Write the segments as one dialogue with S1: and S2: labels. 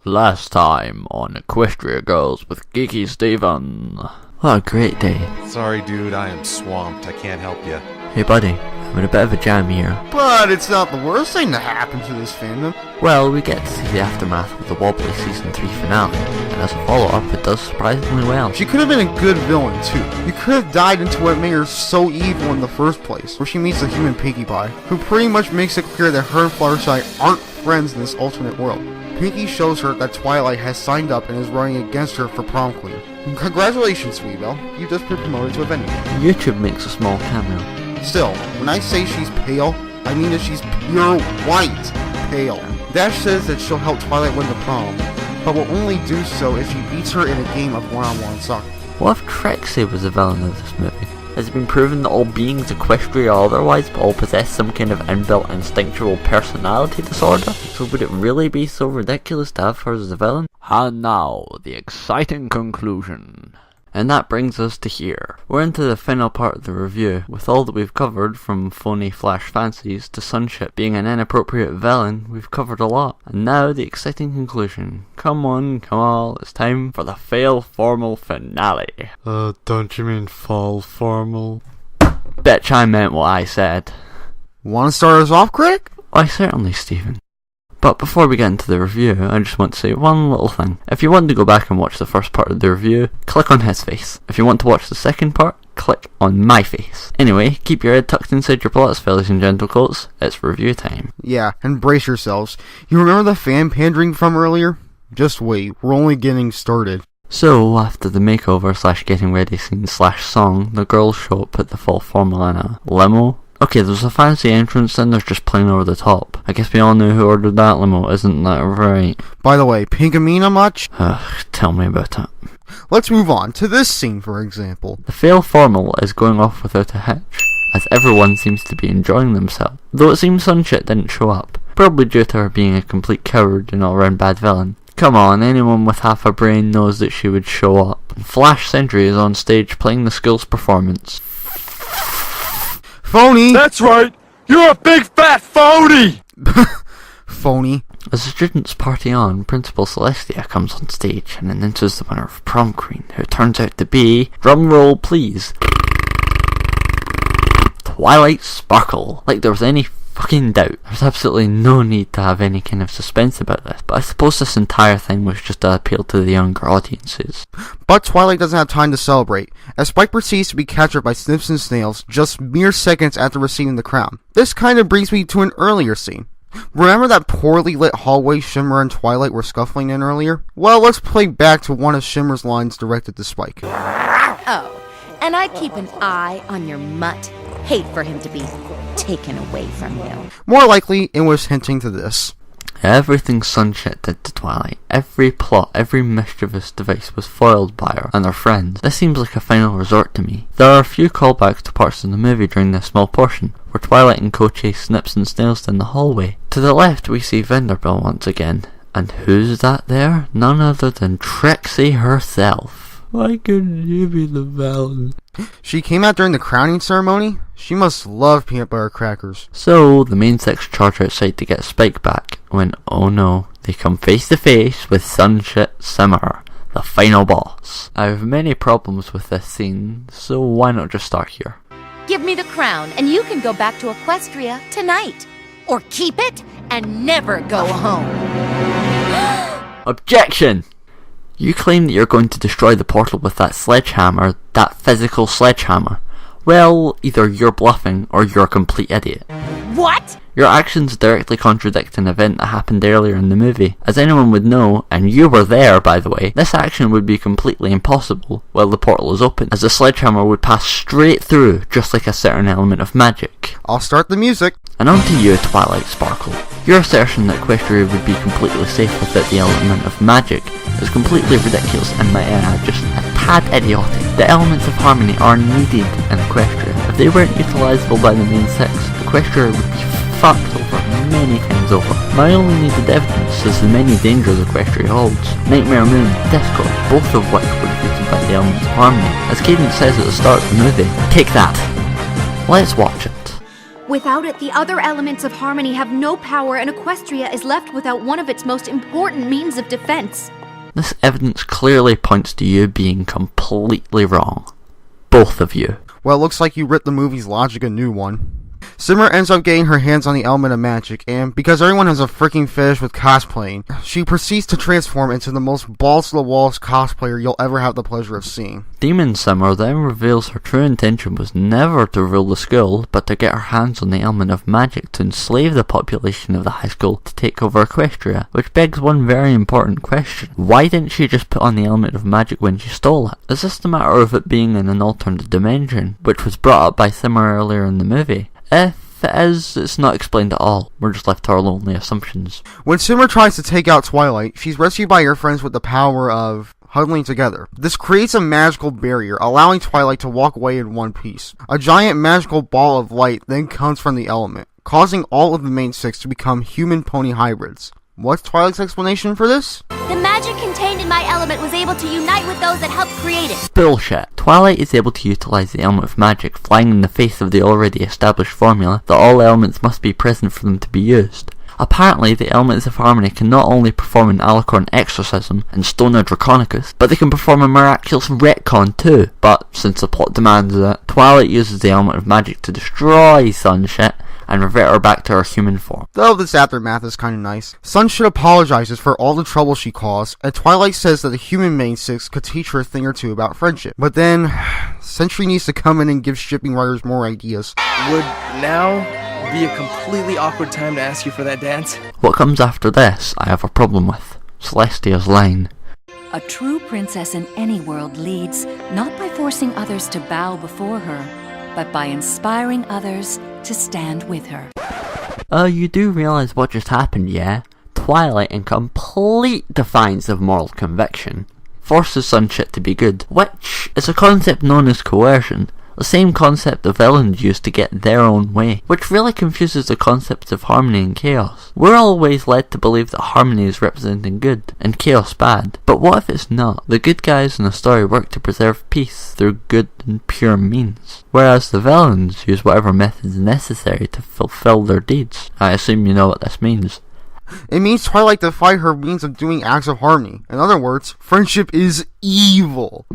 S1: Last time on Equestria Girls with Geeky Steven. What a great day.
S2: Sorry dude, I am swamped. I can't help you.
S1: Hey buddy, I'm in a bit of a jam here.
S3: But it's not the worst thing to happen to this fandom.
S1: Well, we get to see the aftermath of the wobbly Season 3 finale, and as a follow-up it does surprisingly well.
S3: She could have been a good villain too. You could have died into what made her so evil in the first place, where she meets the human Pinkie Pie, who pretty much makes it clear that her and Fluttershy aren't friends in this alternate world. Pinkie shows her that Twilight has signed up and is running against her for prom queen. Congratulations, Sweetbelle. You just been promoted to a vendor.
S1: YouTube makes a small cameo.
S3: Still, when I say she's pale, I mean that she's pure white pale. Dash says that she'll help Twilight win the prom, but will only do so if she beats her in a game of one-on-one soccer. What
S1: if Trixie was the villain of this movie? Has it been proven that all beings, Equestria or otherwise, all possess some kind of inbuilt instinctual personality disorder? So would it really be so ridiculous to have her as the villain? And now, the exciting conclusion. And that brings us to here. We're into the final part of the review. With all that we've covered, from phony flash fancies to Sunship being an inappropriate villain, we've covered a lot. And now the exciting conclusion. Come on, it's time for the fail formal finale.
S4: Don't you mean fall formal?
S1: Bitch, I meant what I said.
S3: Want to start us off, Critic?
S1: Why certainly, Stephen. But before we get into the review, I just want to say one little thing. If you want to go back and watch the first part of the review, click on his face. If you want to watch the second part, click on my face. Anyway, keep your head tucked inside your plots, fellas and gentlecoats. It's review time.
S3: Yeah, and brace yourselves. You remember the fan pandering from earlier? Just wait, we're only getting started.
S1: So, after the makeover / getting ready scene / song, the girls show up at the fall formal in a limo. Okay, there's a fancy entrance, then there's just plain over the top. I guess we all know who ordered that limo, isn't that right?
S3: By the way, Pinkamena much?
S1: Tell me about it.
S3: Let's move on to this scene, for example.
S1: The fail formal is going off without a hitch, as everyone seems to be enjoying themselves. Though it seems Sunshit didn't show up, probably due to her being a complete coward and all-round bad villain. Come on, anyone with half a brain knows that she would show up. And Flash Sentry is on stage playing the school's performance.
S3: Phony!
S4: That's right! You're a big fat phony!
S3: Phony.
S1: As the students party on, Principal Celestia comes on stage and announces the winner of Prom Queen, who turns out to be, drumroll please, Twilight Sparkle. Like there was any fucking doubt. There's absolutely no need to have any kind of suspense about this, but I suppose this entire thing was just to appeal to the younger audiences.
S3: But Twilight doesn't have time to celebrate, as Spike proceeds to be captured by Snips and Snails just mere seconds after receiving the crown. This kind of brings me to an earlier scene. Remember that poorly lit hallway Shimmer and Twilight were scuffling in earlier? Well, let's play back to one of Shimmer's lines directed to Spike.
S5: Oh, and I keep an eye on your mutt. Hate for him to be taken away from you.
S3: More likely, it was hinting to this.
S1: Everything Sunshit did to Twilight, every plot, every mischievous device was foiled by her and her friends. This seems like a final resort to me. There are a few callbacks to parts of the movie during this small portion, where Twilight and Co chase Snips and Snails down the hallway. To the left we see Vanderbilt once again. And who's that there? None other than Trixie herself. Why couldn't you be the villain?
S3: She came out during the crowning ceremony? She must love peanut butter crackers.
S1: So, the main six charge outside to get Spike back, when, oh no, they come face to face with Sunshit Simmer, the final boss. I have many problems with this scene, so why not just start here?
S5: Give me the crown, and you can go back to Equestria tonight. Or keep it, and never go home.
S1: Objection! You claim that you're going to destroy the portal with that sledgehammer, that physical sledgehammer. Well, either you're bluffing or you're a complete idiot.
S5: What?
S1: Your actions directly contradict an event that happened earlier in the movie. As anyone would know, and you were there by the way, this action would be completely impossible while the portal is open, as the sledgehammer would pass straight through, just like a certain element of magic.
S3: I'll start the music.
S1: And on to you, Twilight Sparkle. Your assertion that Equestria would be completely safe without the element of magic is completely ridiculous and might add just a tad idiotic. The elements of harmony are needed in Equestria. If they weren't utilisable by the main six, Equestria would be fucked over many times over. My only needed evidence is the many dangers Equestria holds. Nightmare Moon, Discord, both of which were defeated by the elements of harmony. As Cadence says at the start of the movie, take that. Let's watch it.
S6: Without it, the other elements of harmony have no power, and Equestria is left without one of its most important means of defense.
S1: This evidence clearly points to you being completely wrong. Both of you.
S3: Well, it looks like you ripped the movie's logic a new one. Simmer ends up getting her hands on the element of magic, and because everyone has a freaking fetish with cosplaying, she proceeds to transform into the most balls-to-the-walls cosplayer you'll ever have the pleasure of seeing.
S1: Demon Simmer then reveals her true intention was never to rule the school, but to get her hands on the element of magic to enslave the population of the high school to take over Equestria, which begs one very important question. Why didn't she just put on the element of magic when she stole it? Is this the matter of it being in an alternate dimension, which was brought up by Simmer earlier in the movie? If it is, it's not explained at all. We're just left to our lonely assumptions.
S3: When Simmer tries to take out Twilight, she's rescued by her friends with the power of huddling together. This creates a magical barrier, allowing Twilight to walk away in one piece. A giant magical ball of light then comes from the element, causing all of the main six to become human-pony hybrids. What's Twilight's explanation for this?
S7: The magic contained in my element was able to unite with those that helped create it.
S1: Bullshit. Twilight is able to utilize the element of magic, flying in the face of the already established formula that all elements must be present for them to be used. Apparently, the elements of harmony can not only perform an Alicorn exorcism and Stoner Draconicus, but they can perform a miraculous retcon too. But since the plot demands it, Twilight uses the element of magic to destroy Sunshit and revert her back to her human form.
S3: Though this aftermath is kinda nice. Sunshit apologizes for all the trouble she caused, and Twilight says that the human main six could teach her a thing or two about friendship. But then, Sentry needs to come in and give shipping writers more ideas.
S8: Would now be a completely awkward time to ask you for that dance?
S1: What comes after this, I have a problem with. Celestia's line.
S9: A true princess in any world leads not by forcing others to bow before her, but by inspiring others to stand with her.
S1: You do realise what just happened, yeah? Twilight, in complete defiance of moral conviction, forces Sunshit to be good, which is a concept known as coercion. The same concept the villains use to get their own way, which really confuses the concepts of harmony and chaos. We're always led to believe that harmony is representing good, and chaos bad. But what if it's not? The good guys in the story work to preserve peace through good and pure means, whereas the villains use whatever methods necessary to fulfill their deeds. I assume you know what this means.
S3: It means Twilight defied her means of doing acts of harmony. In other words, friendship is evil.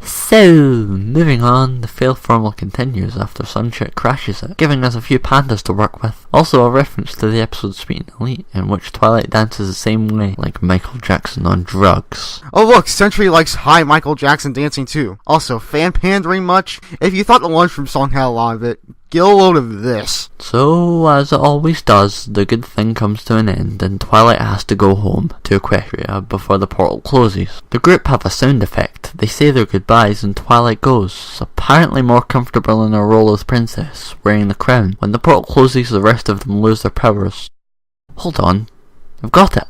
S1: So, moving on, the failed formula continues after Sunshit crashes it, giving us a few pandas to work with. Also a reference to the episode Sweet and Elite, in which Twilight dances the same way, like Michael Jackson on drugs.
S3: Oh look, Sentry likes high Michael Jackson dancing too. Also, fan pandering much? If you thought the Lunchroom song had a lot of it, get a load of this.
S1: So, as it always does, the good thing comes to an end, and Twilight has to go home to Equestria before the portal closes. The group have a sound effect. They say their goodbyes, and Twilight goes, apparently more comfortable in her role as princess, wearing the crown. When the portal closes, the rest of them lose their powers. Hold on, I've got it.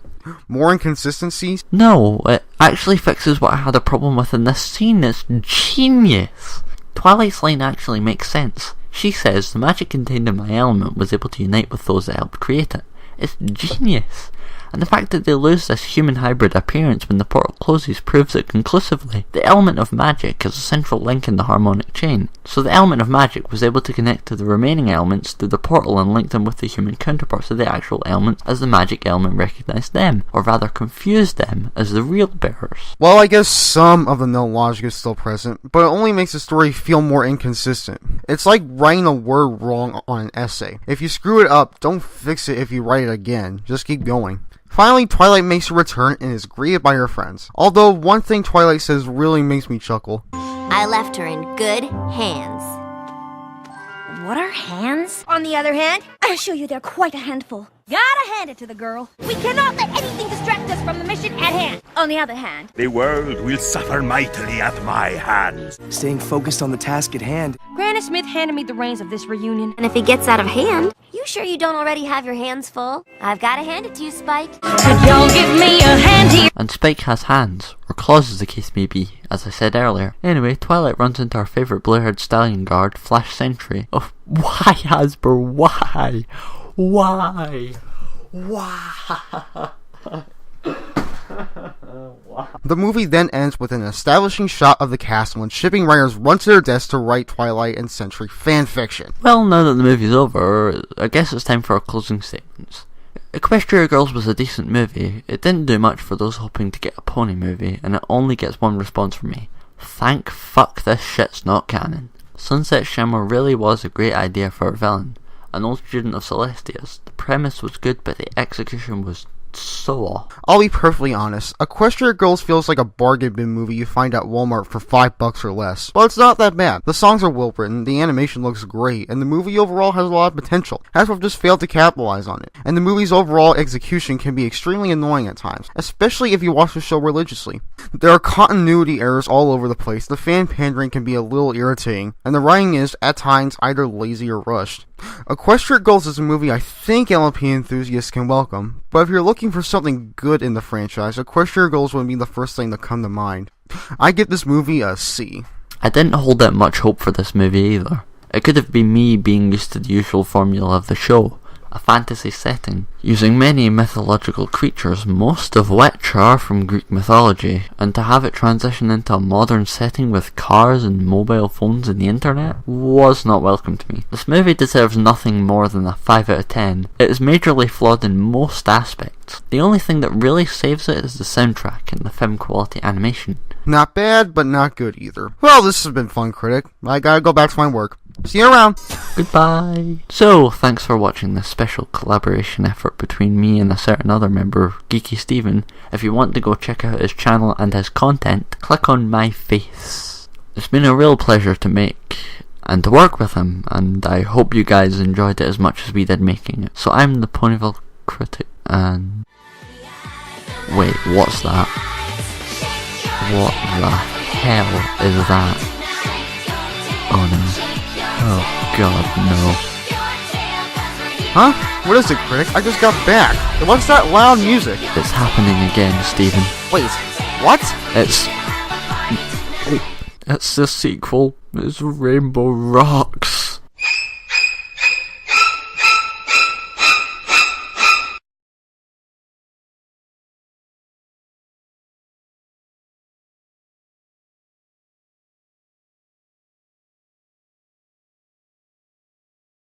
S3: More inconsistencies?
S1: No, it actually fixes what I had a problem with in this scene. It's genius. Twilight's line actually makes sense. She says the magic contained in my element was able to unite with those that helped create it. It's genius. And the fact that they lose this human hybrid appearance when the portal closes proves it conclusively. The element of magic is a central link in the harmonic chain. So the element of magic was able to connect to the remaining elements through the portal and link them with the human counterparts of the actual elements as the magic element recognized them, or rather confused them as the real bearers.
S3: Well, I guess some of the known logic is still present, but it only makes the story feel more inconsistent. It's like writing a word wrong on an essay. If you screw it up, don't fix it if you write it again. Just keep going. Finally, Twilight makes her return and is greeted by her friends. Although, one thing Twilight says really makes me chuckle.
S7: I left her in good hands.
S6: What are hands?
S7: On the other hand,
S6: I assure you they're quite a handful.
S7: gotta hand it to the girl. We cannot let anything distract us from the mission at hand.
S6: On the other hand,
S10: the world will suffer mightily at my hands.
S8: Staying focused on the task at hand.
S6: Granny Smith handed me the reins of this reunion.
S7: And if he gets out of hand, you sure you don't already have your hands full? I've gotta hand it to you, Spike.
S6: Could y'all give me a hand here?
S1: And Spike has hands, or claws as the case may be, as I said earlier. Anyway, Twilight runs into our favourite blue-haired stallion guard, Flash Sentry. Oh, why, Hasbro, why? Why? Why?
S3: The movie then ends with an establishing shot of the cast when shipping writers run to their desks to write Twilight and Century fanfiction.
S1: Well, now that the movie's over, I guess it's time for our closing statements. Equestria Girls was a decent movie. It didn't do much for those hoping to get a pony movie, and it only gets one response from me. Thank fuck this shit's not canon. Sunset Shimmer really was a great idea for a villain. An old student of Celestia's. The premise was good, but the execution was so off.
S3: I'll be perfectly honest, Equestria Girls feels like a bargain bin movie you find at Walmart for $5 or less. But it's not that bad. The songs are well written, the animation looks great, and the movie overall has a lot of potential. Hasbro just failed to capitalize on it. And the movie's overall execution can be extremely annoying at times, especially if you watch the show religiously. There are continuity errors all over the place, the fan pandering can be a little irritating, and the writing is, at times, either lazy or rushed. Equestria Girls is a movie I think LMP enthusiasts can welcome, but if you're looking for something good in the franchise, Equestria Girls would be the first thing to come to mind. I give this movie a C.
S1: I didn't hold out much hope for this movie either. It could have been me being used to the usual formula of the show, a fantasy setting, using many mythological creatures, most of which are from Greek mythology, and to have it transition into a modern setting with cars and mobile phones and the internet was not welcome to me. This movie deserves nothing more than a 5 out of 10. It is majorly flawed in most aspects. The only thing that really saves it is the soundtrack and the film quality animation.
S3: Not bad, but not good either. Well, this has been fun, Critic. I gotta go back to my work. See you around.
S1: Goodbye. So, thanks for watching this special collaboration effort between me and a certain other member, Geeky Steven. If you want to go check out his channel and his content, click on my face. It's been a real pleasure to make and to work with him, and I hope you guys enjoyed it as much as we did making it. So I'm the Ponyville Critic, and... wait, what's that? What the hell is that? Oh no. Oh god, no.
S3: Huh? What is it, Critic? I just got back. What's that loud music?
S1: It's happening again, Steven.
S3: Wait, what?
S1: It's the sequel. It's Rainbow Rocks.